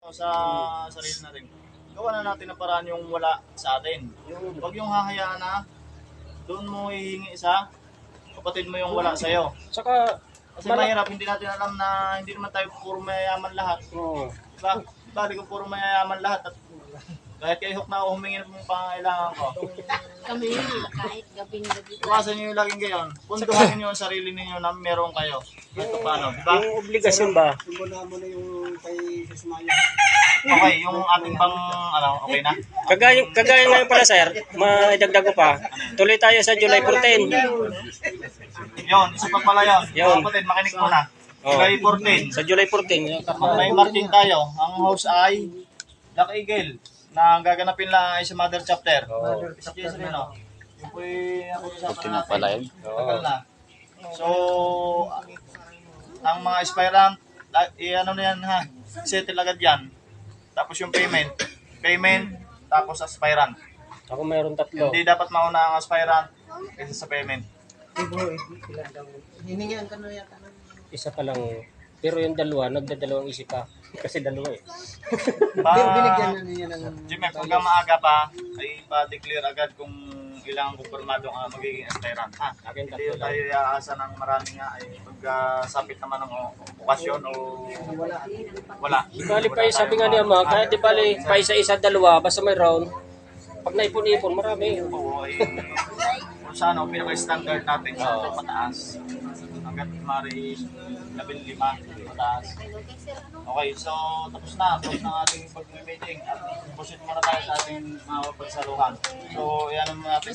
o sa sarili natin, gawa na natin ang paraan yung wala sa atin. Huwag yung hahayaan na doon mo hihingi sa kapatid mo yung wala sa'yo. Saka, Kasi mahirap, hindi natin alam na hindi naman tayo puro mayayaman lahat. oo. Diba? Bali ko puro mayayaman lahat. At kahit kay Hook na ako humingi ng pangangailangan ko. Kami kahit gabing-gabi. Iwasan nyo yung laging gayon. Puntuhan nyo ang sarili ninyo na meron kayo. Ito paano, di ba? Yung obligasyon ba? Simbula mo na yung kay Sismaya. Okay, yung ating bang, okay na? Kagaya ngayon pala sir, maidagdag ko pa. Tuloy tayo sa July 14. Yun, isa pa pala yun. Yun. Kapatid, makinig muna. Oh. July 14. Sa July 14. May marking tayo. Ang host ay Black Eagle na ang gaganapin lang ay sa Mother Chapter. Oo. Si Jason Lino. Yung po'y ako na pala yun. Tagal na. So, ang mga aspirant, ano na yan ha, settle agad yan. Tapos yung payment, tapos aspirant. Ako mayroon 3. Hindi dapat mauna ang aspirant kaysa sa payment. Hiningihan ka na yata. Isa pa lang. Pero yung dalawa, nagdadalawang isip pa. Kasi dalawa eh. Pero binigyan na niya ng... Jimmy, pagka maaga pa, ay pa-declare agad kung ilang kumpirmado ang magiging aspirant. Ha? Akin Hindi 3 lang. tayo iaasa ng marami nga ay pagkasapit naman ng okasyon o wala. Di bali pa sabi nga niya ma, kaya di bali pa isa-isa dalawa, basta may round. Pag naipon-ipon, marami. Oo, ay kung sa ano, pinaka-standard natin sa pataas. Hanggang mari 15 pataas. Okay, so tapos na. Tapos na ating pag-meeting. At proceed muna tayo sa ating mga pagsaluhan. So, yan ang natin.